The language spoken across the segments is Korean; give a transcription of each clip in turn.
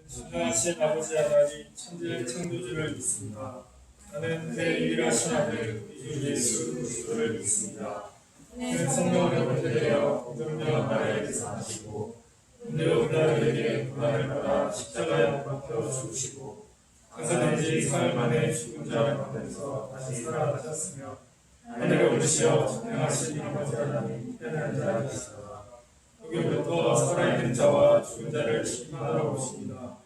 신하신 아버지 하나님 천지의 창조주를 믿습니다. 나는 그의 유일하신 아들 우리 주 예수 그리스도를 믿습니다. 그는 성령으로 권세되어 믿음과 마리아에게서 나시고 본디오 빌라도에게 고난을 받아 십자가에 못 박혀 죽으시고 장사된 지 사흘 만에 죽은 자를 가운데서 다시 살아나셨으며 하늘에 오르시어 전능하신 아버지 하나님 편에 앉아계시다. 거기로부터 살아있는 자와 죽은 자를 심판하러 오십니다.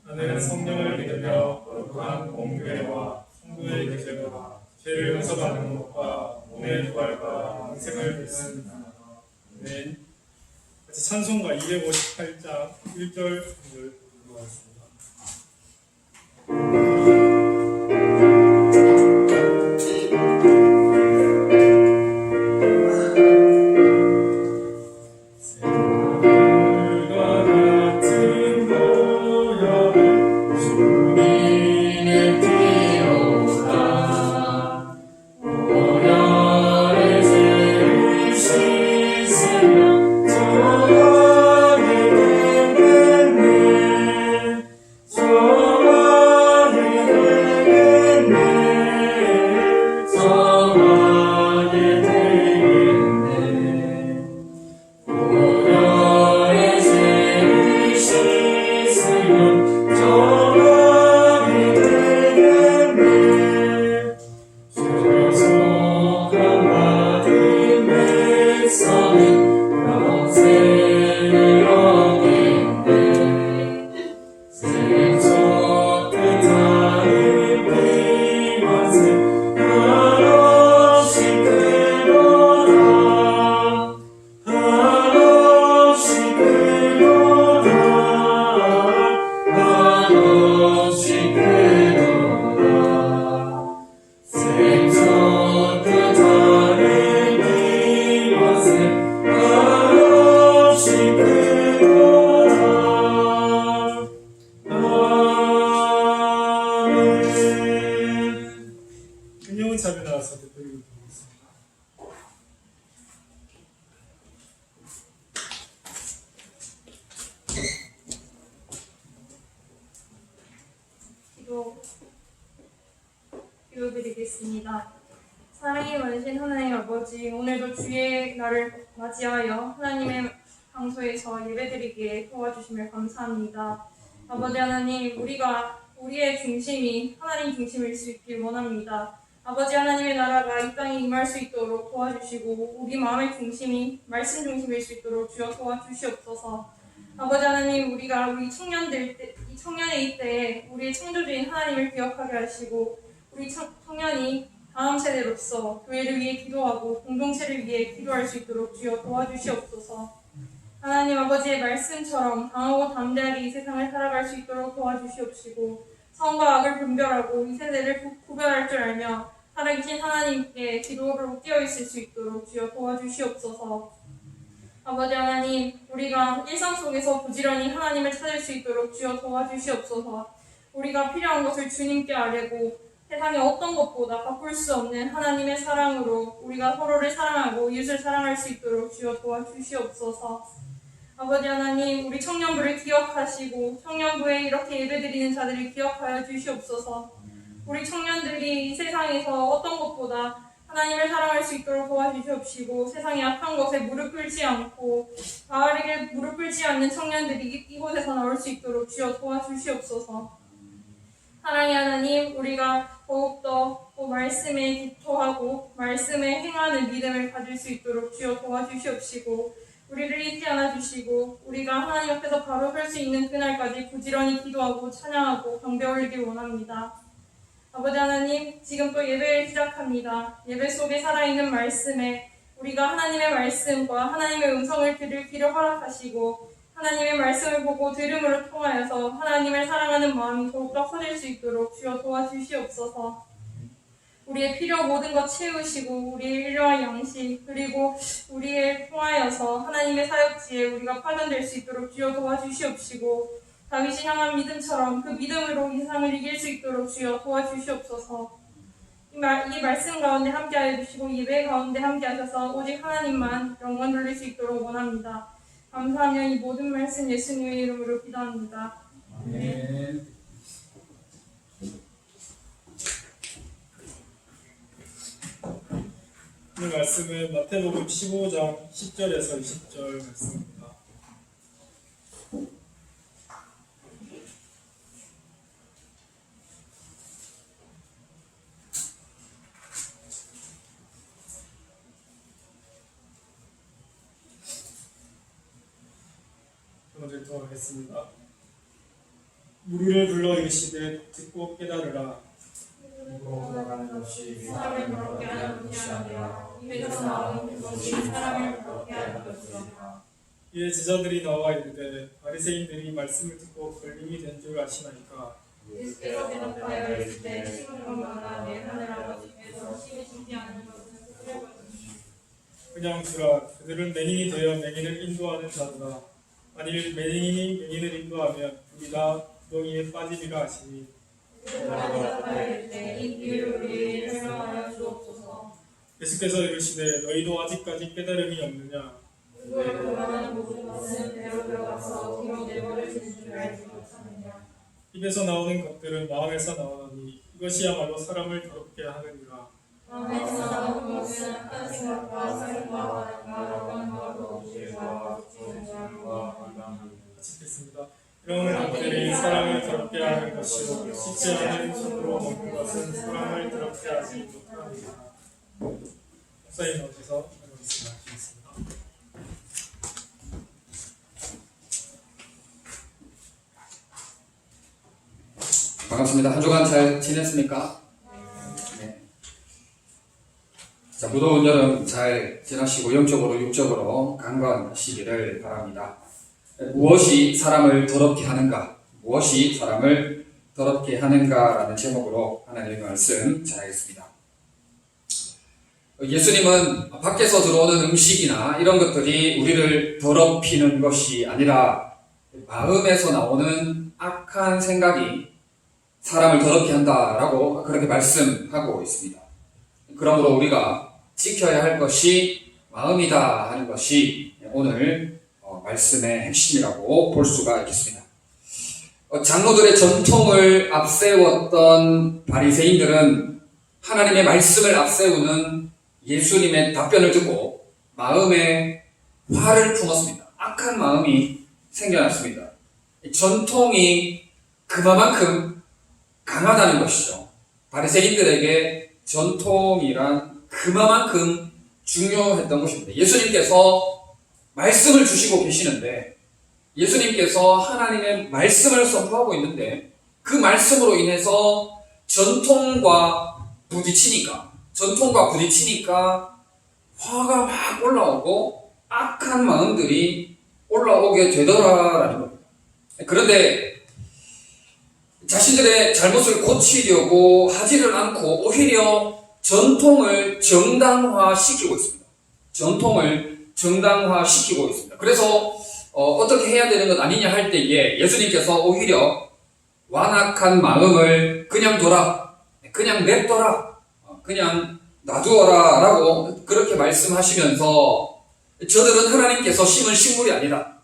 나는 성령을 믿으며 거룩한 공교회와 성도의 교제와 죄를 용서받는 것과 몸의 부활과 영생을 믿습니다. 네. 같이 찬송가 258장 1절 2절 읽어보겠습니다. 기도드리겠습니다. 사랑이 많으신 하나님 아버지, 오늘도 주의 날을 맞이하여 하나님의 장소에서 예배드리기에 도와주시며 감사합니다. 아버지 하나님, 우리의 중심이 하나님 중심일 수 있길 원합니다. 아버지 하나님의 나라가 이 땅에 임할 수 있도록 도와주시고 우리 마음의 중심이 말씀 중심일 수 있도록 주여 도와주시옵소서. 아버지 하나님, 우리가 우리 청년의 이때에 우리의 창조주인 하나님을 기억하게 하시고 우리 청년이 다음 세대로서 교회를 위해 기도하고 공동체를 위해 기도할 수 있도록 주여 도와주시옵소서. 하나님 아버지의 말씀처럼 강하고 담대하게 이 세상을 살아갈 수 있도록 도와주시옵시고 선과 악을 분별하고 이 세대를 구별할 줄 알며 살아계신 하나님께 기도로 뛰어있을 수 있도록 주여 도와주시옵소서. 아버지 하나님, 우리가 일상 속에서 부지런히 하나님을 찾을 수 있도록 주여 도와주시옵소서. 우리가 필요한 것을 주님께 아뢰고 세상의 어떤 것보다 바꿀 수 없는 하나님의 사랑으로 우리가 서로를 사랑하고 이웃을 사랑할 수 있도록 주여 도와주시옵소서. 아버지 하나님, 우리 청년부를 기억하시고 청년부에 이렇게 예배드리는 자들을 기억하여 주시옵소서. 우리 청년들이 이 세상에서 어떤 것보다 하나님을 사랑할 수 있도록 도와주시옵시고 세상의 악한 것에 무릎 꿇지 않고 바알에게 무릎 꿇지 않는 청년들이 이곳에서 나올 수 있도록 주여 도와주시옵소서. 사랑의 하나님, 우리가 더욱더 말씀에 기초하고 말씀에 행하는 믿음을 가질 수 있도록 주여 도와주시옵시고 우리를 잊지 않아 주시고 우리가 하나님 앞에서 바로 설 수 있는 그날까지 부지런히 기도하고 찬양하고 경배 올리길 원합니다. 아버지 하나님, 지금 또 예배를 시작합니다. 예배 속에 살아있는 말씀에 우리가 하나님의 말씀과 하나님의 음성을 들을 귀를 허락하시고 하나님의 말씀을 보고 들음으로 통하여서 하나님을 사랑하는 마음이 더욱더 커질 수 있도록 주여 도와주시옵소서. 우리의 필요 모든 것 채우시고 우리의 일용할 양식 그리고 우리를 통하여서 하나님의 사역지에 우리가 파견될 수 있도록 주여 도와주시옵시고 다윗이 향한 믿음처럼 그 믿음으로 이 세상을 이길 수 있도록 주여 도와주시옵소서. 이 말씀 가운데 함께하여 주시고 예배 가운데 함께하셔서 오직 하나님만 영광 돌릴 수 있도록 원합니다. 감사하며 이 모든 말씀 예수님의 이름으로 기도합니다. 아멘. 오늘 말씀은 마태복음 15장 10절에서 20절 말씀입니다. 먼저 읽도록하겠습니다. 무리를 불러 이르시되 듣고 깨달으라. 그리고 나가는 것이 사람을 더럽게 하는 것이 아니라 입에서 나오는 그것이 사람을 더럽게 하는 것이라. 이에 제자들이 나와 이르되 바리새인들이 말씀을 듣고 걸림이 된 줄 아시나이까. 예수께서 대답하여 이르시되 심은 것마다 내 하늘 아버지께서 심히 준비하는 것은 그대로 그냥 두라. 그들은 맹인이 되어 맹인을 인도하는 자도다. 만일 맹인이 맹인을 인도하면 둘이 다 구덩이에 빠지리라 하시니. 대답하여 이르시되 이 비유를 우리에게 설명하여 주옵소서. 예수께서 이르시되 너희도 아직까지 깨달음이 없느냐. 그걸 보면은 모든 것은 배로 들어가서 뒤로 내버려지는 줄 알지 못하느냐. 입에서 나오는 것들은 마음에서 나오나니 이것이야말로 사람을 더럽게 하느니라. 마음에서 나오는 것은 악한 생각과 살인과 반항과 억울함과 도둑질과 독진과 같이 읽겠습니다. 이런 것들이 사람을 더럽게 하는 것이요 씻지 않은 손으로 먹는 것은 사람을 더럽게 하지 못하느니라. 목사님 나오셔서 말씀 하시겠습니다. 반갑습니다. 한 주간 잘 지냈습니까? 네. 자, 무더운 여름 잘 지나시고 영적으로 육적으로 강건하시기를 바랍니다. 무엇이 사람을 더럽게 하는가? 무엇이 사람을 더럽게 하는가라는 제목으로 하나님의 말씀 전하겠습니다. 예수님은 밖에서 들어오는 음식이나 이런 것들이 우리를 더럽히는 것이 아니라 마음에서 나오는 악한 생각이 사람을 더럽게 한다라고 그렇게 말씀하고 있습니다. 그러므로 우리가 지켜야 할 것이 마음이다 하는 것이 오늘 말씀의 핵심이라고 볼 수가 있겠습니다. 장로들의 전통을 앞세웠던 바리새인들은 하나님의 말씀을 앞세우는 예수님의 답변을 듣고 마음에 화를 품었습니다. 악한 마음이 생겨났습니다. 전통이 그만큼 강하다는 것이죠. 바리새인들에게 전통이란 그만큼 중요했던 것입니다. 예수님께서 말씀을 주시고 계시는데 예수님께서 하나님의 말씀을 선포하고 있는데 그 말씀으로 인해서 전통과 부딪히니까 화가 막 올라오고 악한 마음들이 올라오게 되더라라는 겁니다. 그런데 자신들의 잘못을 고치려고 하지를 않고 오히려 전통을 정당화시키고 있습니다. 그래서 어떻게 해야 되는 것 아니냐 할 때에 예수님께서 오히려 완악한 마음을 그냥 둬라, 그냥 냅둬라, 그냥 놔두어라 라고 그렇게 말씀하시면서 저들은 하나님께서 심은 식물이 아니다.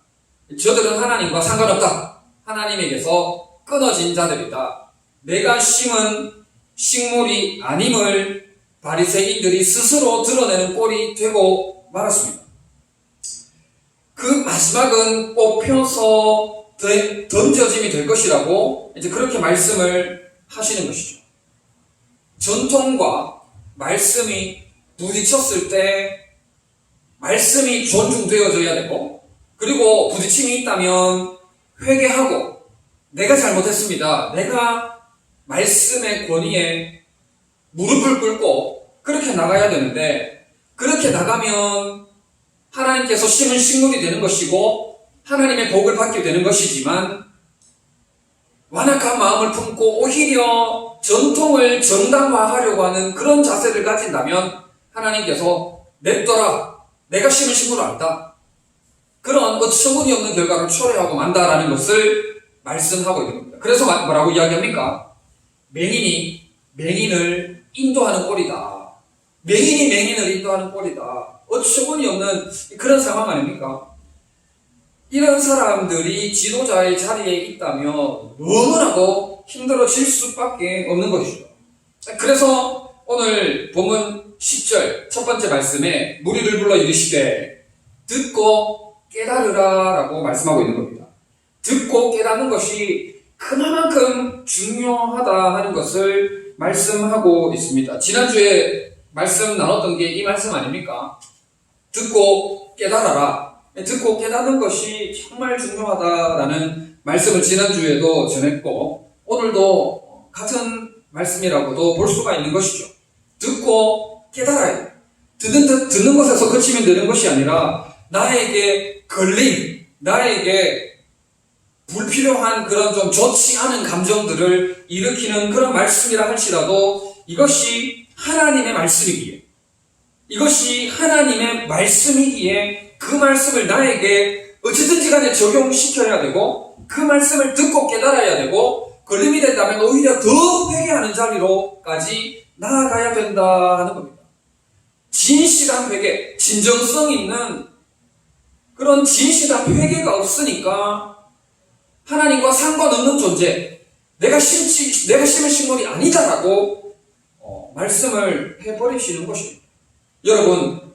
저들은 하나님과 상관없다. 하나님에게서 끊어진 자들이다. 내가 심은 식물이 아님을 바리새인들이 스스로 드러내는 꼴이 되고 말았습니다. 그 마지막은 뽑혀서 던져짐이 될 것이라고 이제 그렇게 말씀을 하시는 것이죠. 전통과 말씀이 부딪혔을 때 말씀이 존중되어져야 되고 그리고 부딪힘이 있다면 회개하고 내가 잘못했습니다. 내가 말씀의 권위에 무릎을 꿇고 그렇게 나가야 되는데 그렇게 나가면 하나님께서 심은 식물이 되는 것이고 하나님의 복을 받게 되는 것이지만 완악한 마음을 품고 오히려 전통을 정당화하려고 하는 그런 자세를 가진다면 하나님께서 냅둬라. 내가 심은 식물은 아니다. 그런 어처구니 없는 결과를 초래하고 만다라는 것을 말씀하고 있는 겁니다. 그래서 뭐라고 이야기합니까? 맹인이 맹인을 인도하는 꼴이다. 맹인이 맹인을 인도하는 꼴이다. 어처구니 없는 그런 상황 아닙니까? 이런 사람들이 지도자의 자리에 있다면 너무나도 힘들어질 수밖에 없는 것이죠. 그래서 오늘 본문 10절 첫 번째 말씀에 무리를 불러 이르시되 듣고 깨달으라 라고 말씀하고 있는 겁니다. 듣고 깨닫는 것이 그만큼 중요하다 하는 것을 말씀하고 있습니다. 지난주에 말씀 나눴던 게 이 말씀 아닙니까? 듣고 깨달아라. 듣고 깨닫는 것이 정말 중요하다라는 말씀을 지난주에도 전했고 오늘도 같은 말씀이라고도 볼 수가 있는 것이죠. 듣고 깨달아야 돼. 듣는 것에서 그치면 되는 것이 아니라 나에게 걸림, 나에게 불필요한 그런 좀 좋지 않은 감정들을 일으키는 그런 말씀이라 할지라도 이것이 하나님의 말씀이기에 이것이 하나님의 말씀이기에 그 말씀을 나에게 어찌든지 간에 적용시켜야 되고 그 말씀을 듣고 깨달아야 되고 걸림이 된다면 오히려 더 회개하는 자리로까지 나아가야 된다 하는 겁니다. 진실한 회개, 진정성 있는 그런 진실한 회개가 없으니까 하나님과 상관없는 존재, 내가 심은 식물이 아니다라고 말씀을 해버리시는 것입니다. 여러분,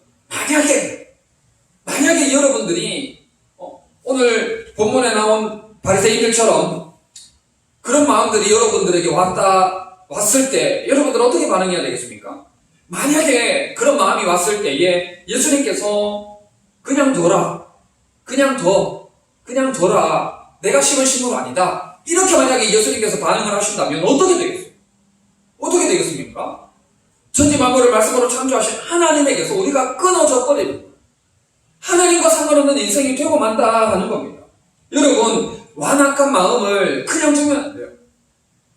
만약에 여러분들이 오늘 본문에 나온 바리새인들처럼 그런 마음들이 여러분들에게 왔을 때 여러분들은 어떻게 반응해야 되겠습니까? 만약에 그런 마음이 왔을 때에 예수님께서 그냥 둬라, 내가 심은 식물 아니다, 이렇게 만약에 예수님께서 반응을 하신다면 어떻게 되겠어요? 어떻게 되겠습니까? 천지만물을 말씀으로 창조하신 하나님에게서 우리가 끊어져 버리는 거예요. 하나님과 상관없는 인생이 되고 만다 하는 겁니다. 여러분, 완악한 마음을 그냥 두면 안 돼요.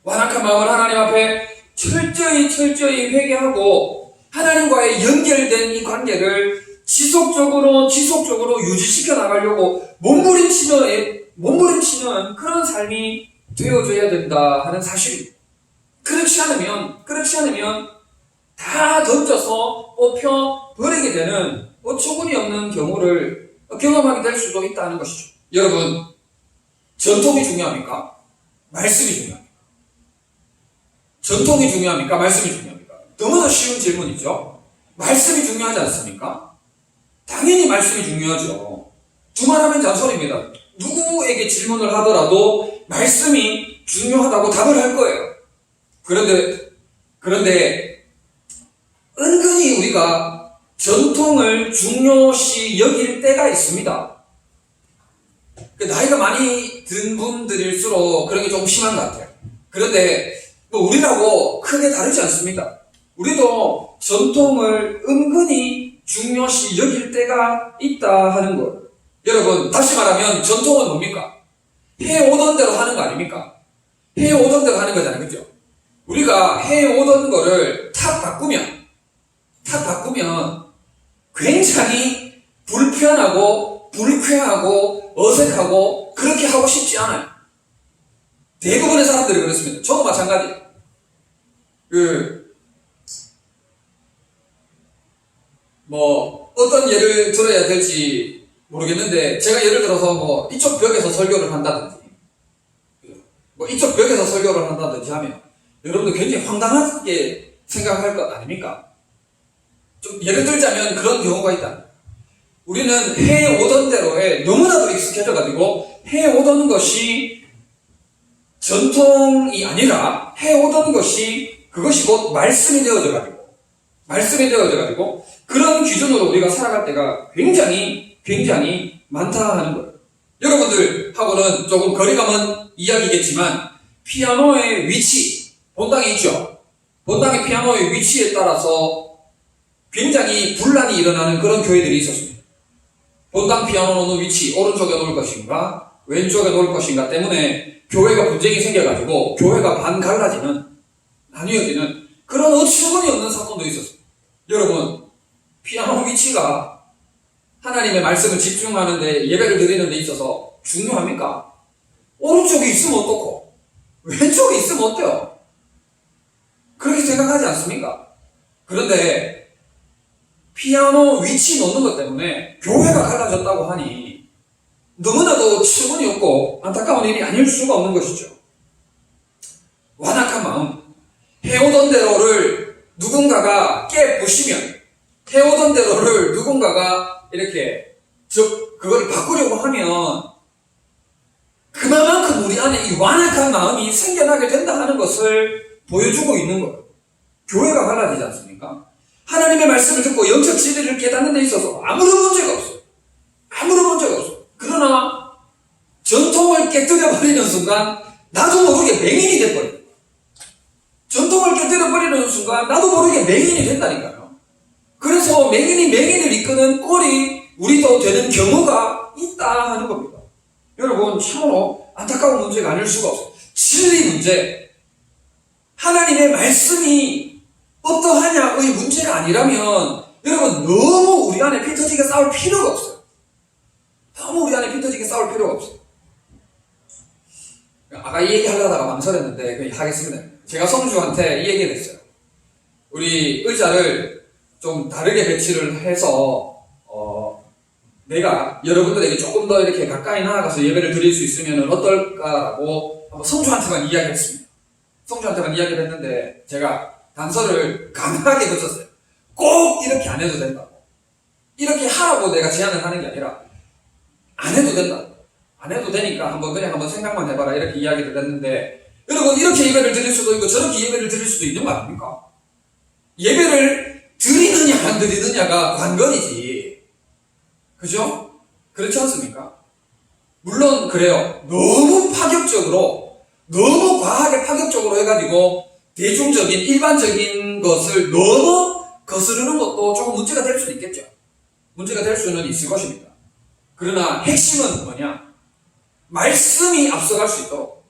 완악한 마음을 하나님 앞에 철저히 회개하고 하나님과의 연결된 이 관계를 지속적으로 유지시켜 나가려고 몸부림치는 그런 삶이 되어줘야 된다 하는 사실입니다. 그렇지 않으면 다 던져서 뽑혀 버리게 되는 어처구니 없는 경우를 경험하게 될 수도 있다는 것이죠. 여러분, 전통이 중요합니까? 말씀이 중요합니까? 전통이 중요합니까? 말씀이 중요합니까? 너무나 쉬운 질문이죠. 말씀이 중요하지 않습니까? 당연히 말씀이 중요하죠. 두말하면 잔소리입니다. 누구에게 질문을 하더라도 말씀이 중요하다고 답을 할 거예요. 그런데 은근히 우리가 전통을 중요시 여길 때가 있습니다. 나이가 많이 든 분들일수록 그런 게 좀 심한 것 같아요. 그런데 우리라고 크게 다르지 않습니다. 우리도 전통을 은근히 중요시 여길 때가 있다 하는 것. 여러분, 다시 말하면 전통은 뭡니까? 해오던 대로 하는 거 아닙니까? 해오던 대로 하는 거잖아요. 그죠? 우리가 해오던 거를 탁 바꾸면 굉장히 불편하고 불쾌하고 어색하고 그렇게 하고 싶지 않아요. 대부분의 사람들이 그렇습니다. 저도 마찬가지예요. 어떤 예를 들어야 될지 모르겠는데, 제가 예를 들어서 이쪽 벽에서 설교를 한다든지, 하면, 여러분들 굉장히 황당하게 생각할 것 아닙니까? 좀 예를 들자면 그런 경우가 있다. 우리는 해오던 대로에 너무나도 익숙해져가지고, 해오던 것이 전통이 아니라, 해오던 것이, 그것이 곧 말씀이 되어져가지고, 그런 기준으로 우리가 살아갈 때가 굉장히 많다 하는 거예요. 여러분들하고는 조금 거리가 먼 이야기겠지만, 피아노의 위치, 본당에 있죠? 본당의 피아노의 위치에 따라서 굉장히 분란이 일어나는 그런 교회들이 있었습니다. 본당 피아노 놓는 위치, 오른쪽에 놓을 것인가, 왼쪽에 놓을 것인가 때문에 교회가 분쟁이 생겨가지고 교회가 나뉘어지는 그런 어처구니 없는 사건도 있었습니다. 여러분, 피아노 위치가 하나님의 말씀을 집중하는데, 예배를 드리는 데 있어서 중요합니까? 오른쪽에 있으면 어떻고 왼쪽에 있으면 어때요? 그렇게 생각하지 않습니까? 그런데 피아노 위치 놓는 것 때문에 교회가 갈라졌다고 하니 너무나도 치문이 없고 안타까운 일이 아닐 수가 없는 것이죠. 완악한 마음, 해오던 대로를 누군가가 깨부시면, 해오던 대로를 누군가가 이렇게 그걸 바꾸려고 하면 그만큼 우리 안에 이 완악한 마음이 생겨나게 된다 하는 것을 보여주고 있는 거예요. 교회가 갈라지지 않습니까? 하나님의 말씀을 듣고 영적 진리를 깨닫는 데 있어서 아무런 문제가 없어요. 아무런 문제가 없어요. 그러나 전통을 깨뜨려버리는 순간 나도 모르게 맹인이 돼버려요. 전통을 깨뜨려버리는 순간 나도 모르게 맹인이 된다니까요. 그래서 맹인이 맹인을 이끄는 꼴이 우리도 되는 경우가 있다 하는 겁니다. 여러분, 참으로 안타까운 문제가 아닐 수가 없어요. 진리 문제, 하나님의 말씀이 어떠하냐의 문제가 아니라면 여러분 너무 우리 안에 피 터지게 싸울 필요가 없어요. 너무 우리 안에 피 터지게 싸울 필요가 없어요. 아까 이 얘기 하려다가 망설였는데 그냥 하겠습니다. 제가 성주한테 이 얘기를 했어요. 우리 의자를 좀 다르게 배치를 해서 내가 여러분들에게 조금 더 이렇게 가까이 나아가서 예배를 드릴 수 있으면 어떨까라고 한번 성주한테만 이야기했습니다. 성주한테만 이야기를 했는데 제가 단서를 강하게 붙였어요. 꼭 이렇게 안 해도 된다고. 이렇게 하라고 내가 제안을 하는 게 아니라 안 해도 된다. 안 해도 되니까 그냥 한번 생각만 해봐라 이렇게 이야기를 했는데 여러분 이렇게 예배를 드릴 수도 있고 저렇게 예배를 드릴 수도 있는 거 아닙니까? 예배를 드리느냐 안 드리느냐가 관건이지. 그죠? 그렇지 않습니까? 물론 그래요. 너무 파격적으로 너무 과하게 파격적으로 해가지고 대중적인 일반적인 것을 너무 거스르는 것도 조금 문제가 될 수는 있겠죠. 문제가 될 수는 있을 것입니다. 그러나 핵심은 뭐냐? 말씀이 앞서갈 수 있도록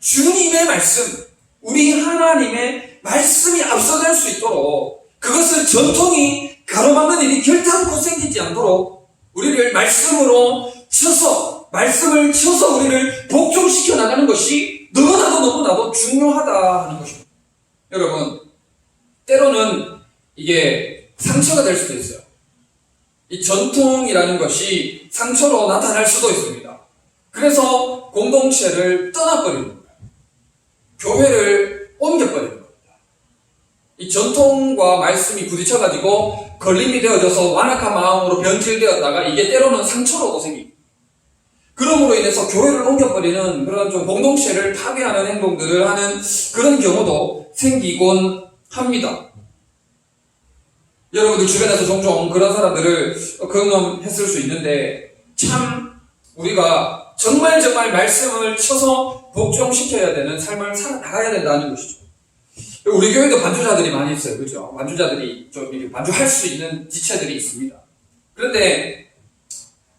주님의 말씀, 우리 하나님의 말씀이 앞서갈 수 있도록 그것을 전통이 가로막는 일이 결탄코 생기지 않도록 우리를 말씀으로 쳐서 말씀을 쳐서 우리를 복종시켜 나가는 것이 너무나도 중요하다 하는 것입니다. 여러분 때로는 이게 상처가 될 수도 있어요. 이 전통이라는 것이 상처로 나타날 수도 있습니다. 그래서 공동체를 떠나버리는 거예요. 교회를 옮겨버리는 겁니다. 이 전통과 말씀이 부딪혀가지고 걸림이 되어져서 완악한 마음으로 변질되었다가 이게 때로는 상처로도 생깁니다. 그러므로 인해서 교회를 옮겨버리는 그런 좀 공동체를 파괴하는 행동들을 하는 그런 경우도 생기곤 합니다. 여러분들 주변에서 종종 그런 사람들을 경험했을 수 있는데 참 우리가 정말 말씀을 쳐서 복종시켜야 되는 삶을 살아나가야 된다는 것이죠. 우리 교회도 반주자들이 많이 있어요. 그죠? 반주자들이 좀 반주할 수 있는 지체들이 있습니다. 그런데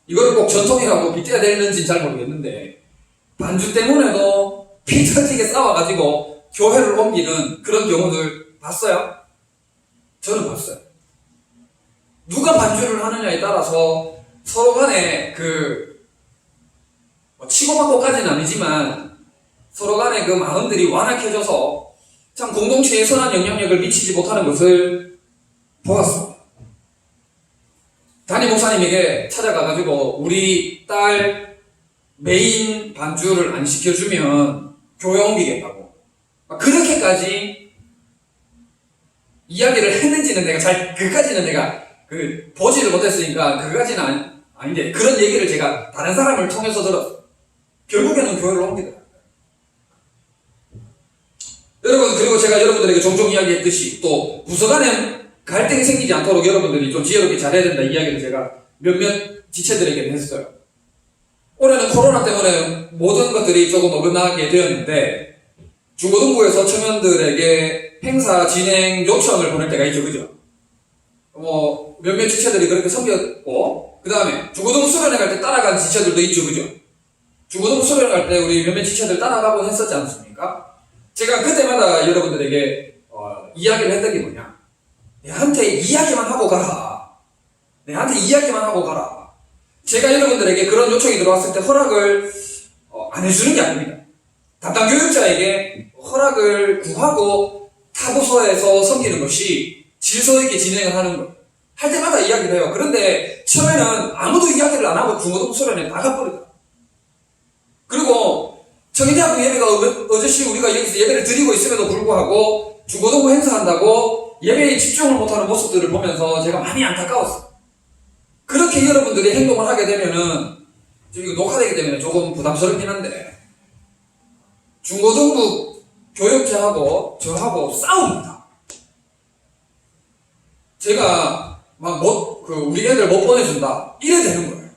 이거를 꼭 전통이라고 빗대야 되는지는 잘 모르겠는데 반주 때문에도 피 터지게 싸워가지고 교회를 옮기는 그런 경우들 봤어요? 저는 봤어요. 누가 반주를 하느냐에 따라서 서로 간에 치고받고까지는 아니지만 서로 간에 그 마음들이 완악해져서 참 공동체에 선한 영향력을 미치지 못하는 것을 보았습니다. 담임 목사님에게 찾아가가지고 우리 딸 메인 반주를 안 시켜주면 교회 옮기겠다고 그렇게까지 이야기를 했는지는 그까지는 내가 보지를 못했으니까 그까지는 아닌데 그런 얘기를 제가 다른 사람을 통해서 들었어요. 결국에는 교회를 옮기더라고요. 여러분 그리고 제가 여러분들에게 종종 이야기했듯이 또 부서 간에 갈등이 생기지 않도록 여러분들이 좀 지혜롭게 잘해야 된다 이야기를 제가 몇몇 지체들에게 했어요. 올해는 코로나 때문에 모든 것들이 조금 어긋나게 되었는데 중고등부에서 청년들에게 행사 진행 요청을 보낼 때가 있죠. 그죠? 몇몇 지체들이 그렇게 섬겼고 그 다음에 중고등부 수련회 갈 때 따라간 지체들도 있죠. 그죠? 중고등부 수련회 갈 때 우리 몇몇 지체들 따라가고 했었지 않습니까? 제가 그때마다 여러분들에게 이야기를 했던 게 뭐냐? 내한테 이야기만 하고 가라. 내한테 이야기만 하고 가라. 제가 여러분들에게 그런 요청이 들어왔을 때 허락을 안 해주는 게 아닙니다. 담당 교육자에게 허락을 구하고 타부서에서 섬기는 것이 질서 있게 진행을 하는 것. 할 때마다 이야기를 해요. 그런데 처음에는 아무도 이야기를 안 하고 중고등부 수련회 나가버리더라고요. 그리고 청일대학교 예배가 어저씨 우리가 여기서 예배를 드리고 있음에도 불구하고 중고등부 행사한다고 예배에 집중을 못하는 모습들을 보면서 제가 많이 안타까웠어요. 그렇게 여러분들이 행동을 하게 되면은, 지금 이거 녹화되기 때문에 조금 부담스럽긴 한데, 중고등부 교육자하고 저하고 싸웁니다. 제가 우리 애들 못 보내준다. 이래 되는 거예요.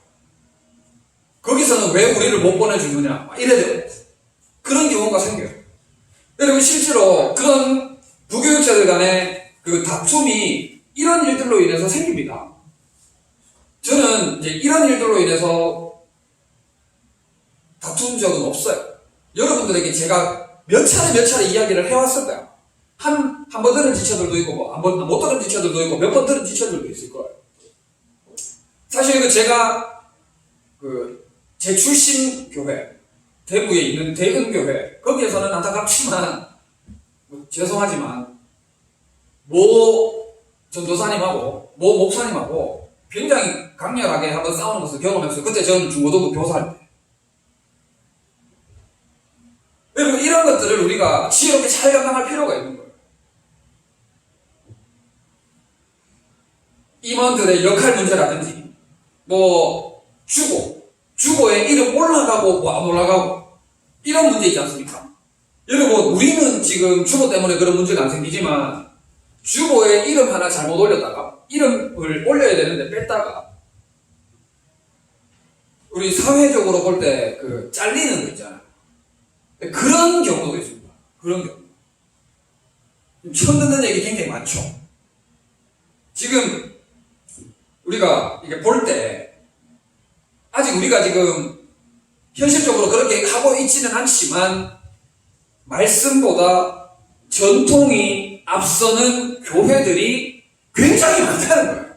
거기서는 왜 우리를 못 보내주느냐. 이래 되고. 그런 경우가 생겨요. 여러분, 실제로 그런 부교육자들 간의 그 다툼이 이런 일들로 인해서 생깁니다. 저는 이제 이런 일들로 인해서 다툰 적은 없어요. 여러분들에게 제가 몇 차례 이야기를 해왔을 거야. 한 번 들은 지체들도 있고, 못 들은 지체들도 있고, 몇 번 들은 지체들도 있을 거예요. 사실 제가 제 출신 교회, 대구에 있는 대근교회, 거기에서는 안타깝지만, 죄송하지만, 모 전도사님하고, 모 목사님하고 굉장히 강렬하게 한번 싸우는 것을 경험했어요. 그때 저는 중고등부 교사일 때. 여러분, 이런 것들을 우리가 지혜롭게 잘 감당할 필요가 있는 거예요. 임원들의 역할 문제라든지, 주보에 이름 올라가고, 안 올라가고, 이런 문제 있지 않습니까? 여러분, 우리는 지금 주보 때문에 그런 문제가 안 생기지만, 주보에 이름 하나 잘못 올렸다가, 이름을 올려야 되는데 뺐다가, 우리 사회적으로 볼 때 잘리는 거 있잖아요. 그런 경우도 있습니다. 그런 경우. 처음 듣는 얘기 굉장히 많죠. 지금 우리가 이게 볼 때 아직 우리가 지금 현실적으로 그렇게 하고 있지는 않지만 말씀보다 전통이 앞서는 교회들이 굉장히 많다는 거예요.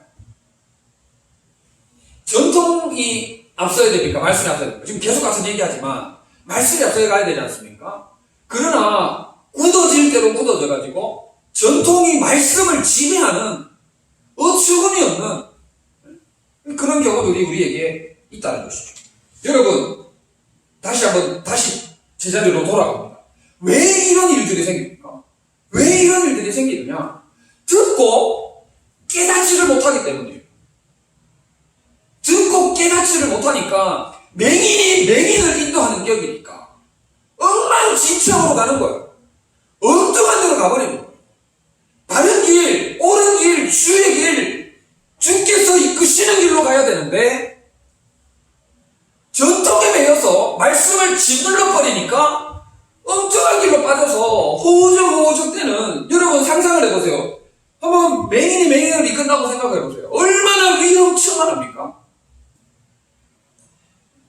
전통이 앞서야 됩니까? 말씀이 앞서야 됩니까? 지금 계속 같은 얘기하지만 말씀이 앞서야 가야 되지 않습니까? 그러나 굳어질 대로 굳어져가지고 전통이 말씀을 지배하는 어처구니 없는 그런 경우들이 우리에게 있다는 것이죠. 여러분, 다시 제자리로 돌아갑니다. 왜 이런 일들이 생깁니까? 왜 이런 일들이 생기느냐? 듣고 깨닫지를 못하기 때문이에요. 듣고 깨닫지를 못하니까 맹인이 맹인을 인도하는 격이니까 엉망진창으로 가는 거예요. 엉뚱한 데로 가버리는 거예요. 바른 길, 옳은 길, 주의 길, 주께서 이끄시는 길로 가야 되는데 전통에 매여서 말씀을 짓눌러 버리니까 엉뚱한 길로 빠져서 호우적 때는 여러분 상상을 해보세요. 한번 맹인이 맹인을 이끈다고 생각해보세요. 얼마나 위험천만합니까?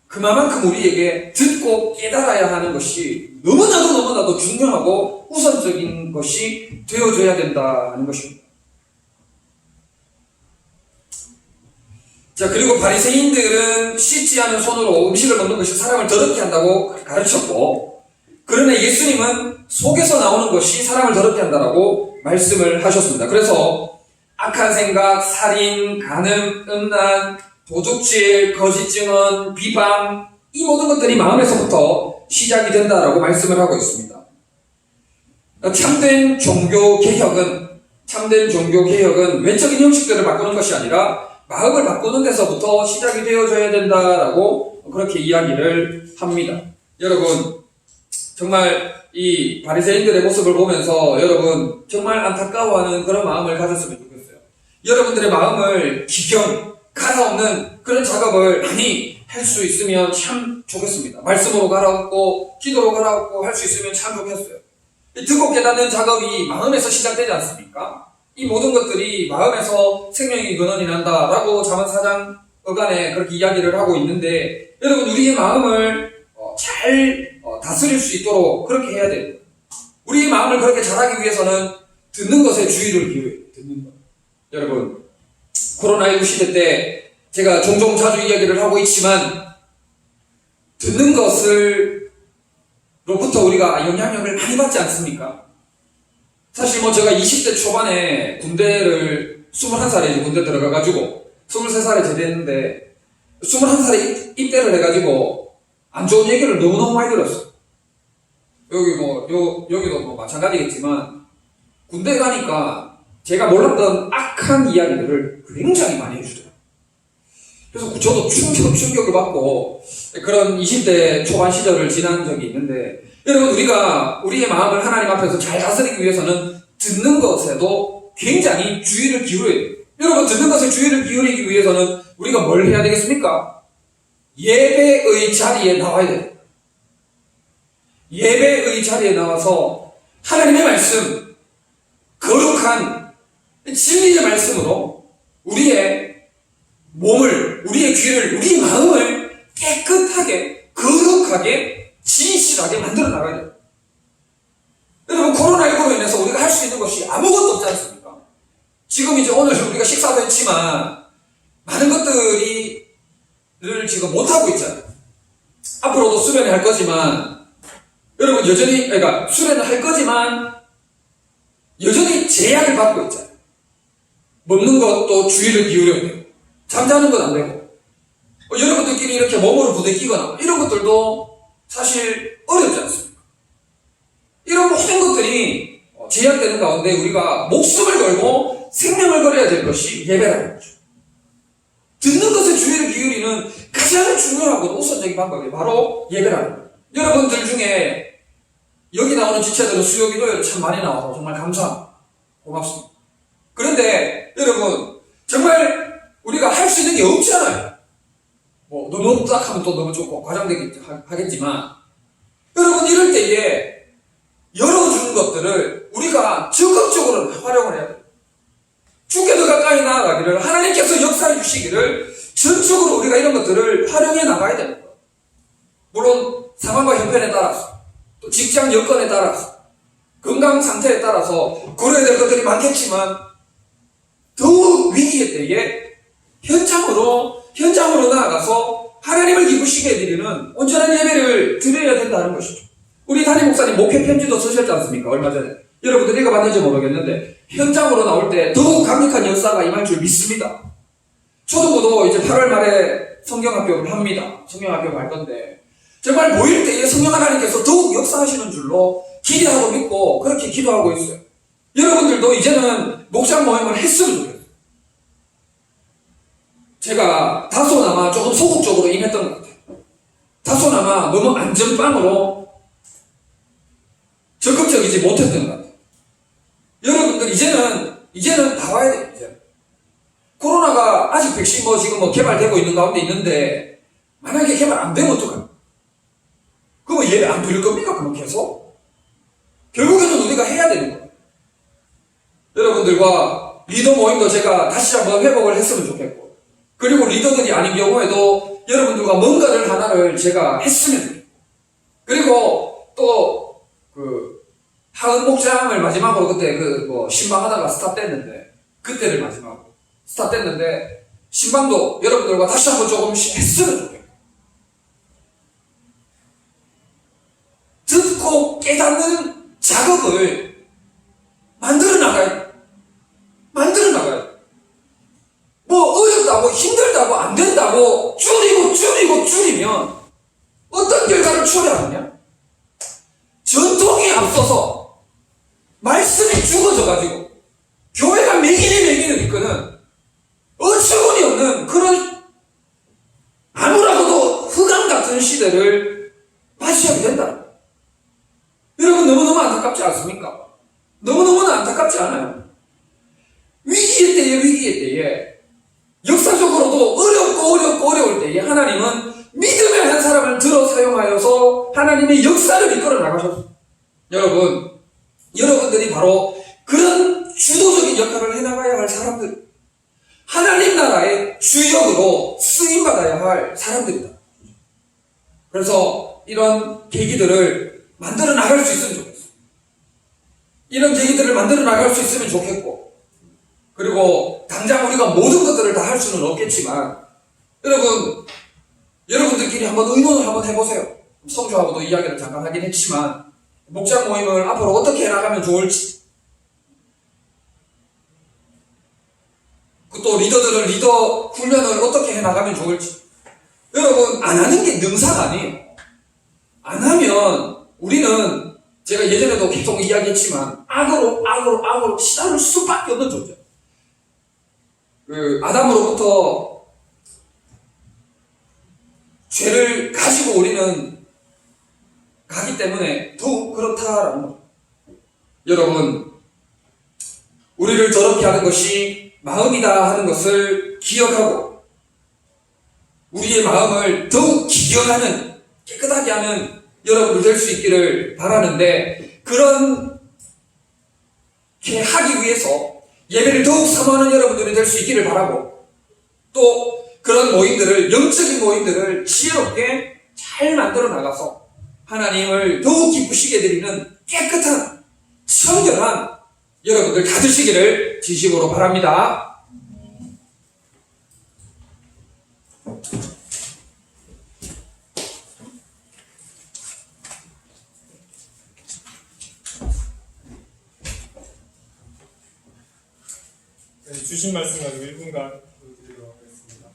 그만큼 우리에게 듣고 깨달아야 하는 것이 너무나도 중요하고 우선적인 것이 되어줘야 된다는 것입니다. 자, 그리고 바리새인들은 씻지 않은 손으로 음식을 먹는 것이 사람을 더럽게 한다고 가르쳤고, 그러나 예수님은 속에서 나오는 것이 사람을 더럽게 한다라고 말씀을 하셨습니다. 그래서 악한 생각, 살인, 간음, 음란, 도둑질, 거짓 증언, 비방, 이 모든 것들이 마음에서부터 시작이 된다라고 말씀을 하고 있습니다. 참된 종교개혁은 외적인 형식들을 바꾸는 것이 아니라 마음을 바꾸는 데서부터 시작이 되어져야 된다라고 그렇게 이야기를 합니다. 여러분, 정말 이 바리새인들의 모습을 보면서 여러분 정말 안타까워하는 그런 마음을 가졌으면 좋겠어요. 여러분들의 마음을 갈아엎는 그런 작업을 많이 할 수 있으면 참 좋겠습니다. 말씀으로 갈아엎고 기도로 갈아엎고 할 수 있으면 참 좋겠어요. 듣고 깨닫는 작업이 마음에서 시작되지 않습니까? 이 모든 것들이 마음에서 생명의 근원이 난다라고 잠언 4장 어간에 그렇게 이야기를 하고 있는데, 여러분 우리의 마음을 잘 다스릴 수 있도록 그렇게 해야 돼요. 우리의 마음을 그렇게 잘하기 위해서는 듣는 것에 주의를 기울여요. 듣는 것. 여러분, 코로나19 시대 때 제가 종종 자주 이야기를 하고 있지만 듣는 것으로부터 우리가 영향력을 많이 받지 않습니까? 사실 제가 20대 초반에 군대를 21살에 이제 군대 들어가가지고 23살에 제대했는데 21살에 입대를 해가지고 안 좋은 얘기를 너무너무 많이 들었어. 여기도 뭐 마찬가지겠지만 군대 가니까 제가 몰랐던 악한 이야기들을 굉장히 많이 해주더라고요. 그래서 저도 충격을 받고 그런 20대 초반 시절을 지난 적이 있는데, 여러분, 우리가 우리의 마음을 하나님 앞에서 잘 다스리기 위해서는 듣는 것에도 굉장히 주의를 기울여야 돼요. 여러분, 듣는 것에 주의를 기울이기 위해서는 우리가 뭘 해야 되겠습니까? 예배의 자리에 나와야 돼요. 예배의 자리에 나와서 하나님의 말씀, 거룩한 진리의 말씀으로 우리의 몸을, 우리의 귀를, 우리의 마음을 깨끗하게, 거룩하게, 진실하게 만들어 나가야 돼요. 여러분, 코로나19로 인해서 우리가 할 수 있는 것이 아무것도 없지 않습니까? 지금 이제 오늘 우리가 식사도 했지만 많은 것들을 지금 못하고 있잖아요. 앞으로도 수련회 할 거지만, 여러분, 여전히, 그러니까 수련을 할 거지만 여전히 제약을 받고 있잖아요. 먹는 것도 주의를 기울여야 돼요. 잠자는 건 안 되고, 여러분들끼리 이렇게 몸으로 부대끼거나 이런 것들도 사실 어렵지 않습니까? 이런 모든 것들이 제약되는 가운데 우리가 목숨을 걸고 생명을 걸어야 될 것이 예배라는 거죠. 듣는 것에 주의를 기울이는 가장 중요하고 우선적인 방법이 바로 예배라는 거예요. 여러분들 중에 여기 나오는 지체들은 수요기도회를 참 많이 나와서 정말 감사합니다. 고맙습니다. 그런데 여러분, 정말 우리가 할 수 있는 게 없잖아요. 뭐 너무 딱 하면 또 너무 좋고 과장되긴 하겠지만, 여러분, 이럴 때에 열어주는 것들을 우리가 적극적으로 활용을 해야 돼요. 주께 더 가까이 나아가기를, 하나님께서 역사해 주시기를 전적으로 우리가 이런 것들을 활용해 나가야 됩니다. 물론 상황과 형편에 따라서, 또 직장 여건에 따라서, 건강 상태에 따라서 고려해야 될 것들이 많겠지만, 더욱 위기의 때에 현장으로 나아가서 하나님을 기쁘시게 해드리는 온전한 예배를 드려야 된다는 것이죠. 우리 담임 목사님 목회 편지도 쓰셨지 않습니까? 얼마 전에. 여러분들 읽어봤는지 모르겠는데, 현장으로 나올 때 더욱 강력한 역사가 임할 줄 믿습니다. 초등부도 이제 8월 말에 성경학교를 합니다. 성경학교 갈 건데, 정말 모일 때에 성령 하나님께서 더욱 역사하시는 줄로 기대하고 믿고 그렇게 기도하고 있어요. 여러분들도 이제는 목장 모임을 했으면 좋겠어요. 제가 다소나마 조금 소극적으로 임했던 것 같아요. 다소나마 너무 안전빵으로 적극적이지 못했던 것 같아요. 여러분들 이제는 나와야 돼요. 이제 코로나가 아직 백신 지금 개발되고 있는 가운데 있는데, 만약에 개발 안 되면 어떡해요? 그럼 예배 안 드릴 겁니까? 그럼 계속? 결국에는 우리가 해야 되는 거예요. 여러분들과 리더 모임도 제가 다시 한번 회복을 했으면 좋겠고, 그리고 리더들이 아닌 경우에도 여러분들과 뭔가를 하나를 제가 했으면 좋겠고, 그리고 또 하은 목장을 마지막으로 그때 신방하다가 스탑됐는데, 그때를 마지막으로 스탑됐는데, 신방도 여러분들과 다시 한번 조금씩 했으면 좋겠고, 듣고 깨닫는 작업을 만들어 나가야 돼. 뭐 어렵다고 힘들다고 안 된다고 줄이면 어떤 결과를 초래하느냐? 전통이 앞서서 말씀이 죽어져가지고 교회가 매기는 이끄는 어처구니 없는 그런 아무라고도 흑암 같은 시대를 맞이하게 된다. 여러분, 너무너무 안타깝지 않습니까? 너무너무 안타깝지 않아요? 위기의 때에 역사적으로도 어려울 때에 하나님은 믿음의 한 사람을 들어 사용하여서 하나님의 역사를 이끌어 나가셨어요. 여러분들이 바로 그런 주도적인 역할을 해나가야 할 사람들, 하나님 나라의 주역으로 쓰임받아야 할 사람들이다. 그래서 이런 계기들을 만들어 나갈 수 있으면 좋겠어요. 이런 계기들을 만들어 나갈 수 있으면 좋겠고, 그리고 당장 우리가 모든 것들을 다 할 수는 없겠지만, 여러분들끼리 한번 의논을 한번 해보세요. 성주하고도 이야기를 잠깐 하긴 했지만, 목장 모임을 앞으로 어떻게 해나가면 좋을지, 또 리더들은 리더 훈련을 어떻게 해나가면 좋을지. 여러분, 안 하는 게 능사가 아니에요. 안 하면 우리는 제가 예전에도 계속 이야기했지만 악으로 시달릴 수밖에 없는 존재. 아담으로부터 죄를 가지고 우리는 가기 때문에 더욱 그렇다라는 거죠. 여러분, 우리를 더럽게 하는 것이 마음이다 하는 것을 기억하고 우리의 마음을 더욱 기경하는, 깨끗하게 하는 여러분들 될 수 있기를 바라는데, 그렇게 하기 위해서 예배를 더욱 사모하는 여러분들이 될 수 있기를 바라고, 또 그런 모임들을, 영적인 모임들을 지혜롭게 잘 만들어 나가서 하나님을 더욱 기쁘시게 드리는 깨끗한, 청결한 여러분들 다 되시기를 진심으로 바랍니다. 네, 주신 말씀 가지고 1분간 드리도록 하겠습니다.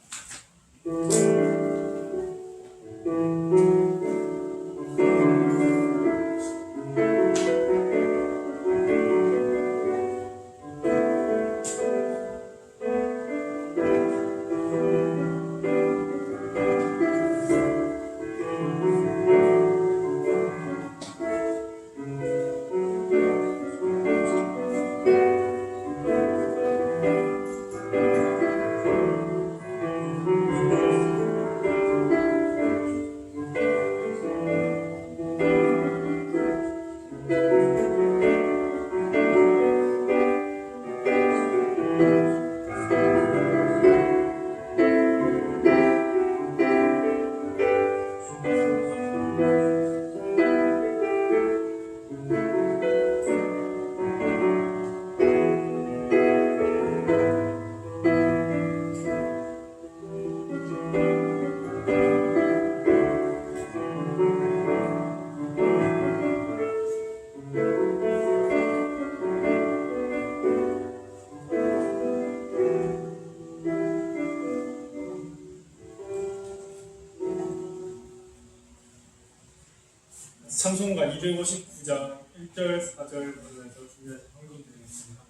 찬송가 259장 1절, 4절 부분에서 준비해서 헌금 드리겠습니다.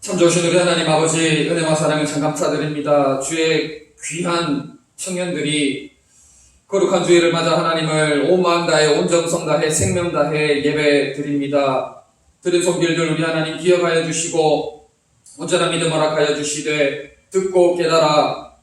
참 좋으신 우리 하나님 아버지, 은혜와 사랑을 참 감사드립니다. 주의 귀한 청년들이 거룩한 주일을 맞아 하나님을 온 마음 다해, 온 정성 다해, 생명 다해 예배 드립니다. 들은 손길들 우리 하나님 기억하여 주시고 온전한 믿음 허락하여 주시되, 듣고 깨달아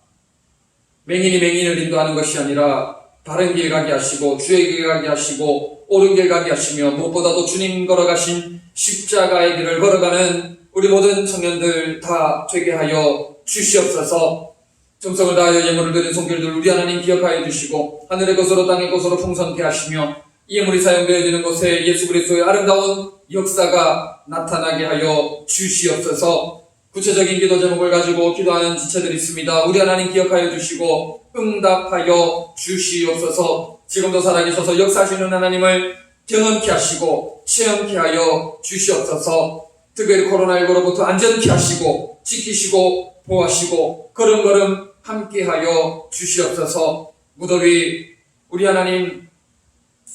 맹인이 맹인을 인도하는 것이 아니라 바른 길 가게 하시고 주의 길 가게 하시고 옳은 길 가게 하시며, 무엇보다도 주님 걸어가신 십자가의 길을 걸어가는 우리 모든 청년들 다 되게 하여 주시옵소서. 정성을 다하여 예물을 드린 손길들 우리 하나님 기억하여 주시고, 하늘의 것으로 땅의 것으로 풍성케 하시며, 이 예물이 사용되어지는 곳에 예수 그리스도의 아름다운 역사가 나타나게 하여 주시옵소서. 구체적인 기도 제목을 가지고 기도하는 지체들이 있습니다. 우리 하나님 기억하여 주시고 응답하여 주시옵소서. 지금도 살아계셔서 역사하시는 하나님을 경험케 하시고 체험케 하여 주시옵소서. 특별히 코로나19로부터 안전케 하시고 지키시고 보호하시고 걸음걸음 함께하여 주시옵소서. 무더위 우리 하나님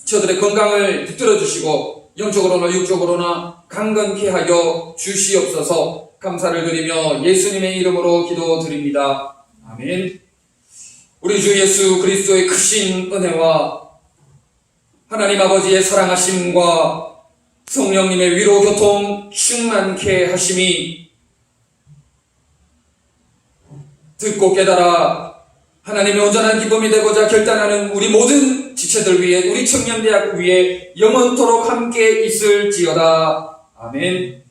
저들의 건강을 붙들어 주시고 영적으로나 육적으로나 강건케 하여 주시옵소서. 감사를 드리며 예수님의 이름으로 기도드립니다. 아멘. 우리 주 예수 그리스도의 크신 은혜와 하나님 아버지의 사랑하심과 성령님의 위로 교통 충만케 하심이 듣고 깨달아 하나님의 온전한 기쁨이 되고자 결단하는 우리 모든 지체들 위해 우리 청년대학 위에 영원토록 함께 있을지어다. 아멘.